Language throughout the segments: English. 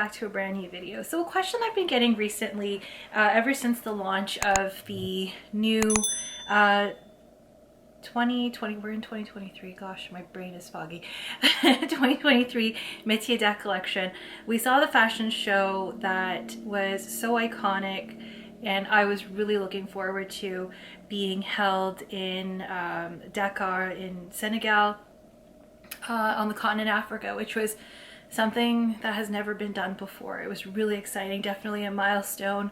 back to a brand new video. So a question I've been getting recently, ever since the launch of the new 2020, we're in 2023, gosh, my brain is foggy. 2023 Metiers collection. We saw the fashion show that was so iconic, and I was really looking forward to being held in Dakar in Senegal, on the continent of Africa, which was something that has never been done before. It was really exciting, definitely a milestone,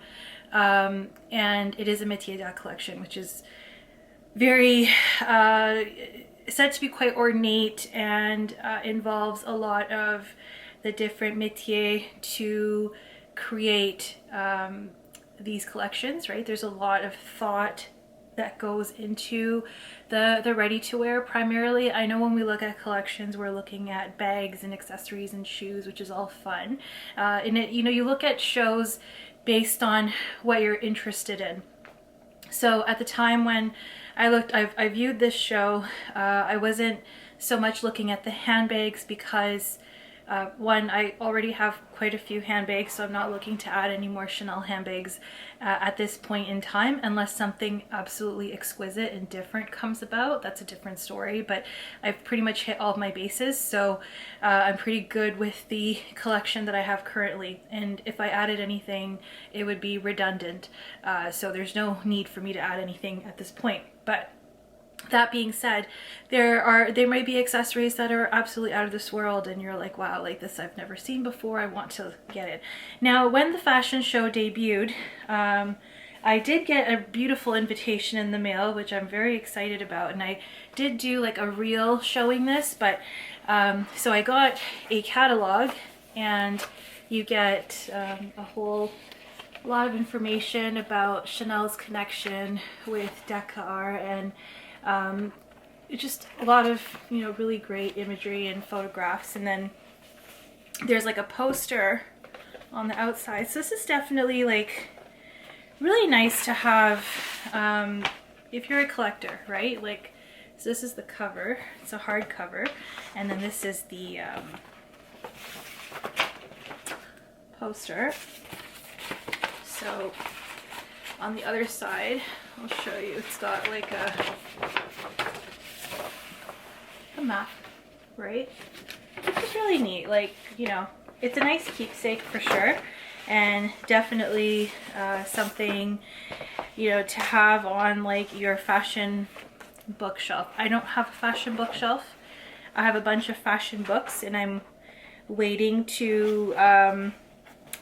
and it is a Metiers collection, which is very said to be quite ornate, and involves a lot of the different métiers to create these collections, right? There's a lot of thought that goes into the ready-to-wear primarily. I know when we look at collections, we're looking at bags and accessories and shoes, which is all fun. And it, you know, you look at shows based on what you're interested in. So at the time when I viewed this show, I wasn't so much looking at the handbags because one, I already have quite a few handbags, so I'm not looking to add any more Chanel handbags at this point in time, unless something absolutely exquisite and different comes about. That's a different story, but I've pretty much hit all of my bases, so I'm pretty good with the collection that I have currently, and if I added anything, it would be redundant, so there's no need for me to add anything at this point. But that being said, there might be accessories that are absolutely out of this world, and you're like, wow, like this I've never seen before, I want to get it. Now, when the fashion show debuted, I did get a beautiful invitation in the mail, which I'm very excited about, and I did do like a reel showing this, but so I got a catalog, and you get a whole lot of information about Chanel's connection with Dakar, and just a lot of, you know, really great imagery and photographs. And then there's like a poster on the outside. So this is definitely like really nice to have if you're a collector, right? Like, so this is the cover. It's a hard cover, and then this is the poster. So on the other side, I'll show you, it's got like a map, right? Which is really neat. Like, you know, it's a nice keepsake for sure, and definitely something, you know, to have on like your fashion bookshelf. I don't have a fashion bookshelf. I have a bunch of fashion books, and I'm waiting to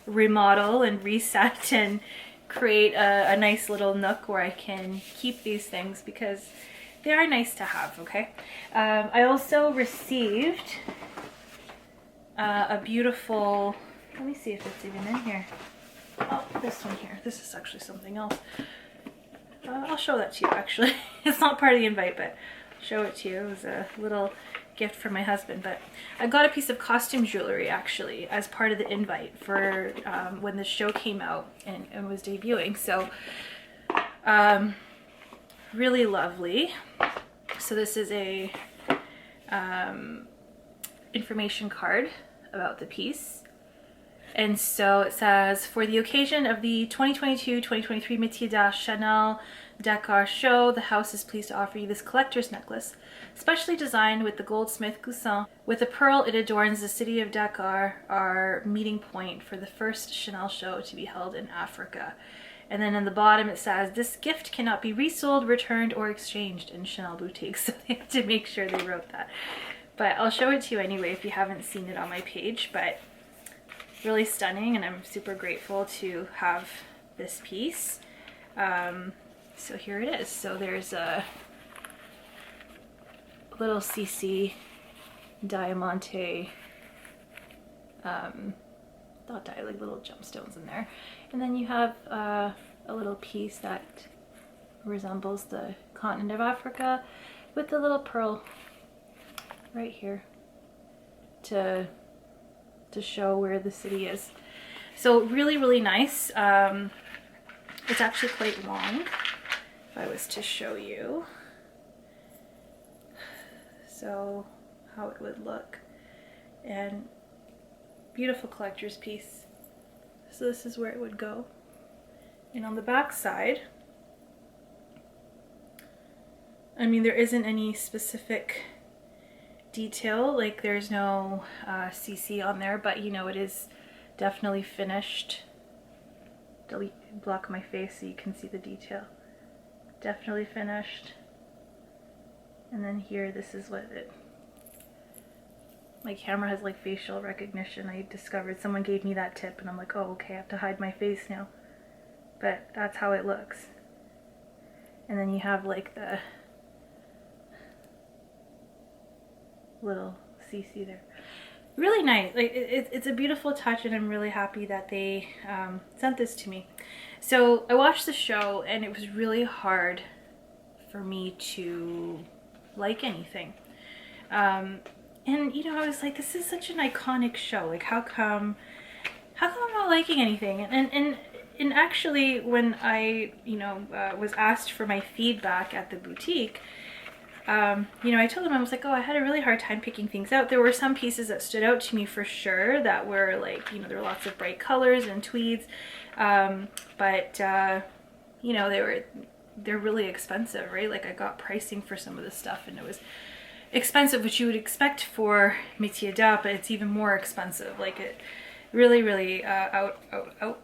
remodel and reset and create a nice little nook where I can keep these things, because they are nice to have, okay? I also received a beautiful, let me see if it's even in here. Oh, this one here. This is actually something else. I'll show that to you, actually. It's not part of the invite, but I'll show it to you. It was a little gift from my husband, but I got a piece of costume jewelry actually as part of the invite for when the show came out and was debuting. So really lovely. So this is a information card about the piece, and so it says, for the occasion of the 2022-2023 Metiers Chanel Dakar show, the house is pleased to offer you this collector's necklace, specially designed with the goldsmith Goussin. With a pearl, it adorns the city of Dakar, our meeting point for the first Chanel show to be held in Africa. And then in the bottom it says, this gift cannot be resold, returned, or exchanged in Chanel boutiques. So they have to make sure they wrote that. But I'll show it to you anyway if you haven't seen it on my page. But really stunning, and I'm super grateful to have this piece. So here it is. So there's a little CC Diamante, like little gemstones in there, and then you have a little piece that resembles the continent of Africa with the little pearl right here to show where the city is. So really, really nice. It's actually quite long if I was to show you. So how it would look, and beautiful collector's piece. So this is where it would go. And on the back side, I mean, there isn't any specific detail, like there's no CC on there, but you know, it is definitely finished. Block my face so you can see the detail. Definitely finished. And then here, this is what it, my camera has like facial recognition. I discovered, someone gave me that tip and I'm like, oh, okay, I have to hide my face now. But that's how it looks. And then you have like the little CC there. Really nice. Like it's a beautiful touch, and I'm really happy that they sent this to me. So I watched the show and it was really hard for me to like anything. And you know, I was like, this is such an iconic show. Like how come I'm not liking anything? And actually, when I, you know, was asked for my feedback at the boutique, you know, I told them, I was like, oh, I had a really hard time picking things out. There were some pieces that stood out to me for sure that were like, you know, there were lots of bright colors and tweeds, but you know, they're really expensive, right? Like I got pricing for some of the stuff and it was expensive, which you would expect for Metiers d'Art, but it's even more expensive. Like it really out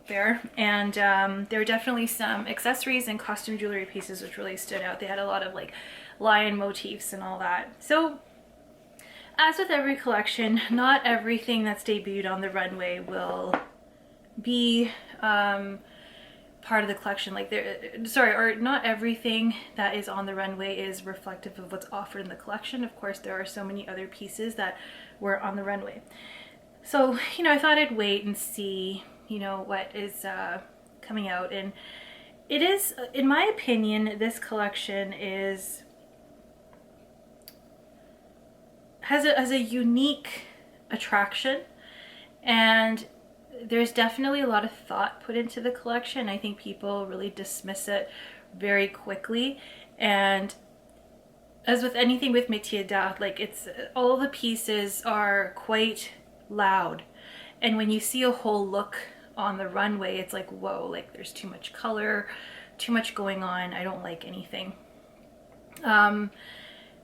there. And there were definitely some accessories and costume jewelry pieces which really stood out. They had a lot of like lion motifs and all that. So as with every collection, not everything that's debuted on the runway will be part of the collection. Like or not everything that is on the runway is reflective of what's offered in the collection. Of course, there are so many other pieces that were on the runway. So, you know, I thought I'd wait and see, you know, what is coming out. And it is, in my opinion, this collection has a unique attraction, and there's definitely a lot of thought put into the collection. I think people really dismiss it very quickly, and as with anything with Metiers d'Art, like it's all the pieces are quite loud, and when you see a whole look on the runway, it's like, whoa, like there's too much color, too much going on, I don't like anything.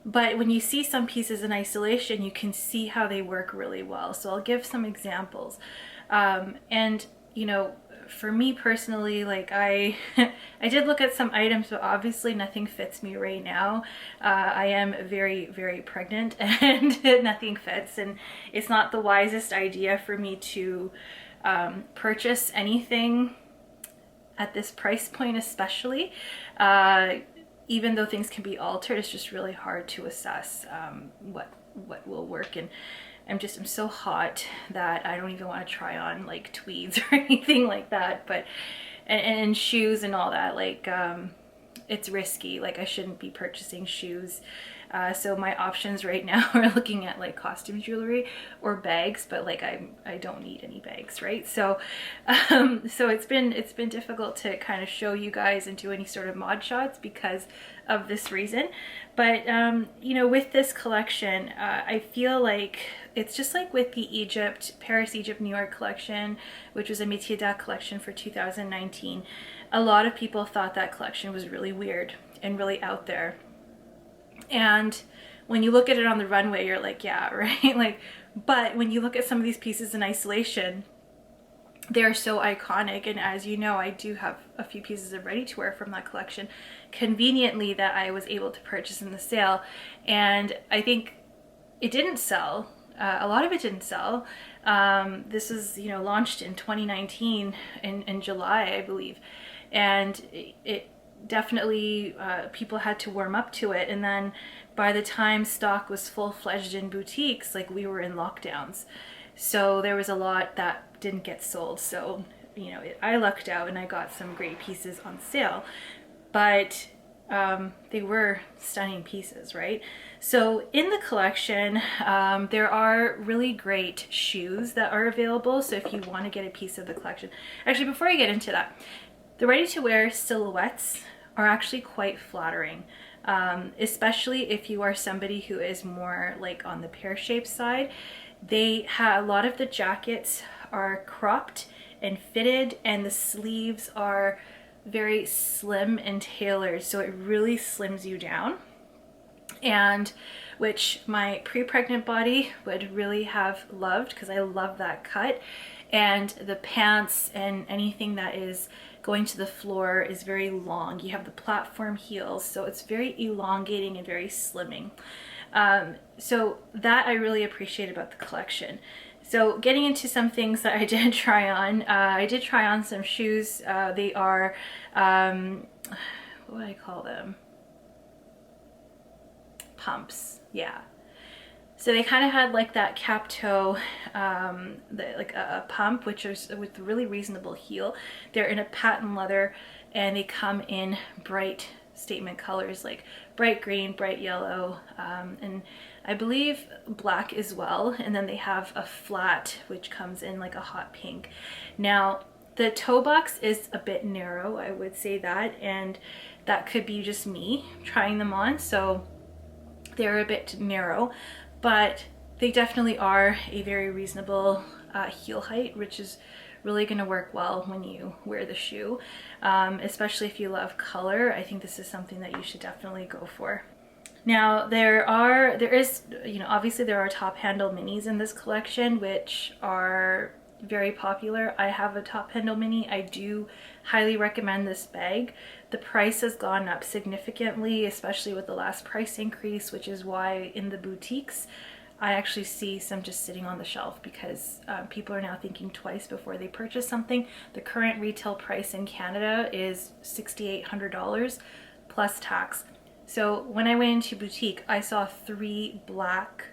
But when you see some pieces in isolation, you can see how they work really well. So I'll give some examples. And you know, for me personally, like I did look at some items, but obviously nothing fits me right now. I am very pregnant and nothing fits, and it's not the wisest idea for me to purchase anything at this price point, especially. Even though things can be altered, it's just really hard to assess what will work. And I'm so hot that I don't even want to try on like tweeds or anything like that. But and shoes and all that, like it's risky. Like I shouldn't be purchasing shoes. So my options right now are looking at like costume jewelry or bags, but like I don't need any bags, right? So so it's been difficult to kind of show you guys and do any sort of mod shots because of this reason. But you know, with this collection, I feel like it's just like with the Paris, Egypt, New York collection, which was a Metiers d'Art collection for 2019. A lot of people thought that collection was really weird and really out there. And when you look at it on the runway, you're like, yeah, right? Like, but when you look at some of these pieces in isolation, they're so iconic. And as you know, I do have a few pieces of ready-to-wear from that collection conveniently that I was able to purchase in the sale. And I think it didn't sell. A lot of it didn't sell. This was, you know, launched in 2019 in July, I believe. And it definitely people had to warm up to it, and then by the time stock was full-fledged in boutiques, like we were in lockdowns, so there was a lot that didn't get sold. So you know, I lucked out and I got some great pieces on sale, but they were stunning pieces, right? So in the collection, there are really great shoes that are available. So if you want to get a piece of the collection, actually before I get into that, the ready-to-wear silhouettes are actually quite flattering, especially if you are somebody who is more like on the pear-shaped side. They have a lot of the jackets are cropped and fitted, and the sleeves are very slim and tailored, so it really slims you down, and which my pre-pregnant body would really have loved because I love that cut. And the pants and anything that is going to the floor is very long. You have the platform heels, so it's very elongating and very slimming. So that I really appreciate about the collection. So getting into some things that I did try on, I did try on some shoes. They are, what do I call them? Pumps, yeah. So they kind of had like that cap toe, like a pump, which is with really reasonable heel. They're in a patent leather, and they come in bright statement colors like bright green, bright yellow, and I believe black as well. And then they have a flat which comes in like a hot pink. Now the toe box is a bit narrow, I would say that, and that could be just me trying them on, so they're a bit narrow, but they definitely are a very reasonable heel height, which is really going to work well when you wear the shoe, especially if you love color. I think this is something that you should definitely go for. Now there is, you know, obviously there are top handle minis in this collection, which are very popular. I have a top handle mini. I do highly recommend this bag. The price has gone up significantly, especially with the last price increase, which is why in the boutiques I actually see some just sitting on the shelf because people are now thinking twice before they purchase something. The current retail price in Canada is $6,800 plus tax. So when I went into boutique, I saw 3 black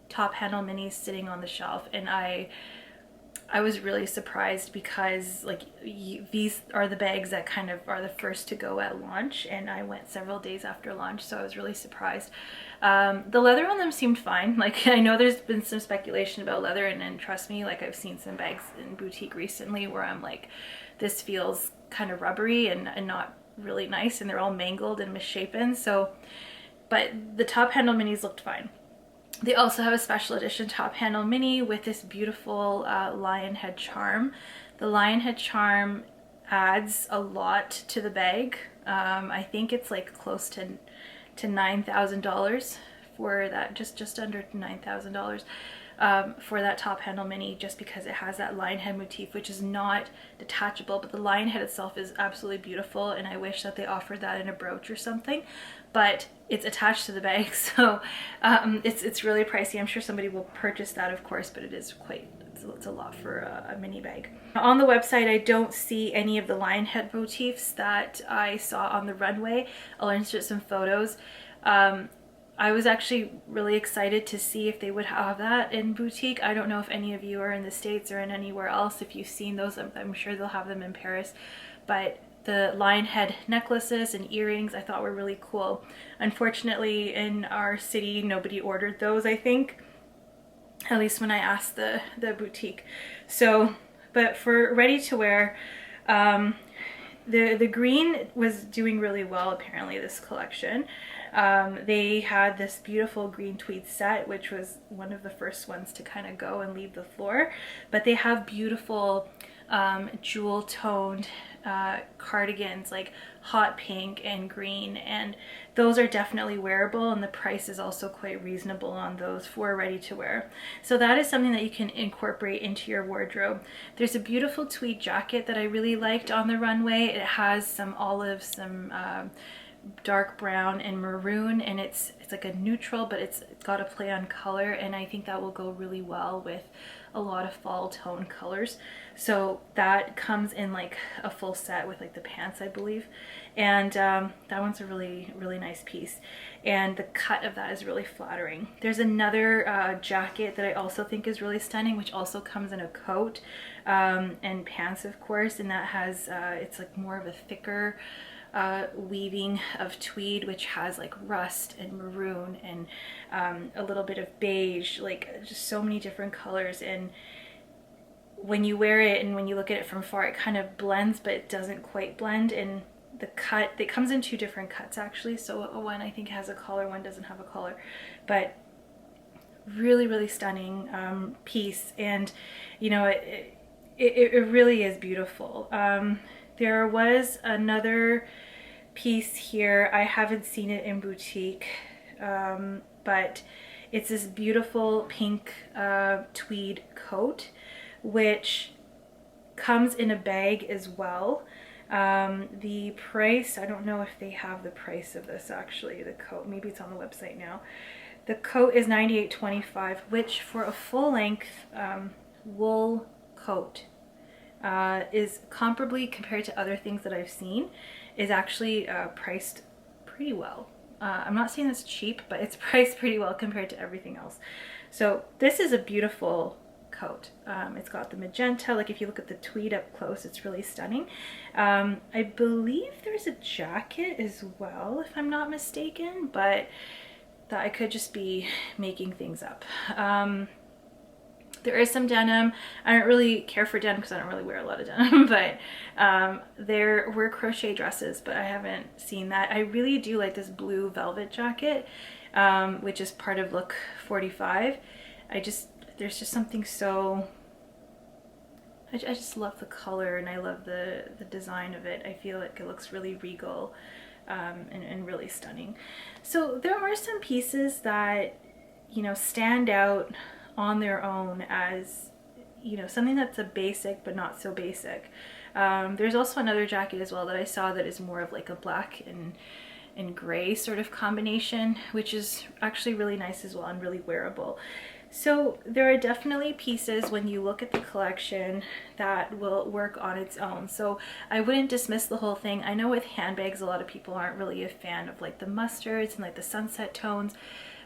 top handle minis sitting on the shelf, and I was really surprised because like these are the bags that kind of are the first to go at launch, and I went several days after launch, so I was really surprised. The leather on them seemed fine. Like I know there's been some speculation about leather, and trust me, like I've seen some bags in boutique recently where I'm like, this feels kind of rubbery and not really nice, and they're all mangled and misshapen. So, but the top handle minis looked fine. They also have a special edition top handle mini with this beautiful lion head charm. The lion head charm adds a lot to the bag. I think it's like close to $9,000 for that, just under $9,000 for that top handle mini, just because it has that lion head motif, which is not detachable, but the lion head itself is absolutely beautiful, and I wish that they offered that in a brooch or something, but it's attached to the bag, so it's really pricey. I'm sure somebody will purchase that, of course, but it is quite, it's a lot for a mini bag. On the website, I don't see any of the lion head motifs that I saw on the runway. I'll insert some photos. I was actually really excited to see if they would have that in boutique. I don't know if any of you are in the States or in anywhere else. If you've seen those, I'm sure they'll have them in Paris. But the lion head necklaces and earrings I thought were really cool. Unfortunately, in our city, nobody ordered those, I think. At least when I asked the boutique. So, but for ready to wear, the green was doing really well apparently this collection. They had this beautiful green tweed set, which was one of the first ones to kind of go and leave the floor, but they have beautiful jewel toned cardigans, like hot pink and green, and those are definitely wearable, and the price is also quite reasonable on those for ready to wear. So that is something that you can incorporate into your wardrobe. There's a beautiful tweed jacket that I really liked on the runway. It has some olive, some dark brown and maroon, and it's like a neutral, but it's got a play on color, and I think that will go really well with a lot of fall tone colors. So that comes in like a full set with like the pants, I believe, and that one's a really nice piece, and the cut of that is really flattering. There's another jacket that I also think is really stunning, which also comes in a coat and pants, of course, and that has it's like more of a thicker weaving of tweed, which has like rust and maroon and a little bit of beige, like just so many different colors. And when you wear it and when you look at it from far, it kind of blends, but it doesn't quite blend. And the cut, it comes in 2 different cuts actually, so one I think has a collar, one doesn't have a collar, but really stunning piece. And you know, it really is beautiful. There was another piece here. I haven't seen it in boutique, but it's this beautiful pink tweed coat, which comes in a bag as well. The price, I don't know if they have the price of this actually, the coat, maybe it's on the website now. The coat is $98.25, which for a full length wool coat is comparably, compared to other things that I've seen, is actually priced pretty well. I'm not saying it's cheap, but it's priced pretty well compared to everything else. So this is a beautiful coat. It's got the magenta, like if you look at the tweed up close, it's really stunning. I believe there's a jacket as well, if I'm not mistaken, but that I could just be making things up. There is some denim. I don't really care for denim because I don't really wear a lot of denim, but there were crochet dresses, but I haven't seen that. I really do like this blue velvet jacket, which is part of look 45. There's just something so, I just love the color, and I love the design of it. I feel like it looks really regal and really stunning. So there are some pieces that, you know, stand out on their own as, you know, something that's a basic but not so basic. There's also another jacket as well that I saw that is more of like a black and gray sort of combination, which is actually really nice as well and really wearable. So there are definitely pieces when you look at the collection that will work on its own. So I wouldn't dismiss the whole thing. I know with handbags, a lot of people aren't really a fan of like the mustards and like the sunset tones,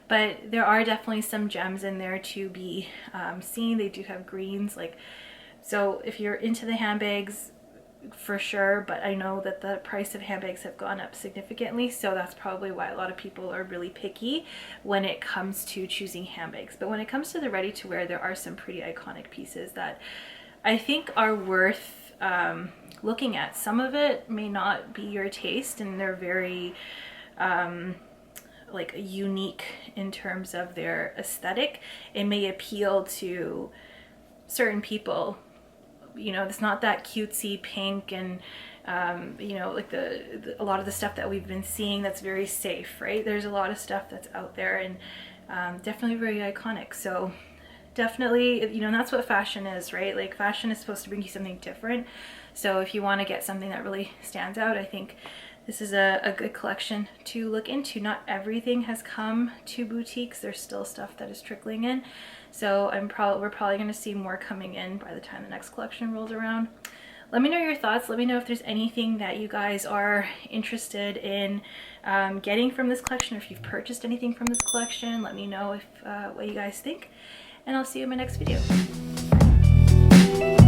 but there are definitely some gems in there to be seen. They do have greens, like, so if you're into the handbags, for sure, but I know that the price of handbags have gone up significantly, so that's probably why a lot of people are really picky when it comes to choosing handbags. But when it comes to the ready-to-wear, there are some pretty iconic pieces that I think are worth looking at. Some of it may not be your taste, and they're very like unique in terms of their aesthetic. It may appeal to certain people. You know, it's not that cutesy pink and you know, like a lot of the stuff that we've been seeing that's very safe, right? There's a lot of stuff that's out there, and definitely very iconic. So definitely, you know, and that's what fashion is, right? Like, fashion is supposed to bring you something different. So if you want to get something that really stands out, I think this is a good collection to look into. Not everything has come to boutiques. There's still stuff that is trickling in. So we're probably going to see more coming in by the time the next collection rolls around. Let me know your thoughts. Let me know if there's anything that you guys are interested in getting from this collection, or if you've purchased anything from this collection. Let me know if what you guys think, and I'll see you in my next video. Bye.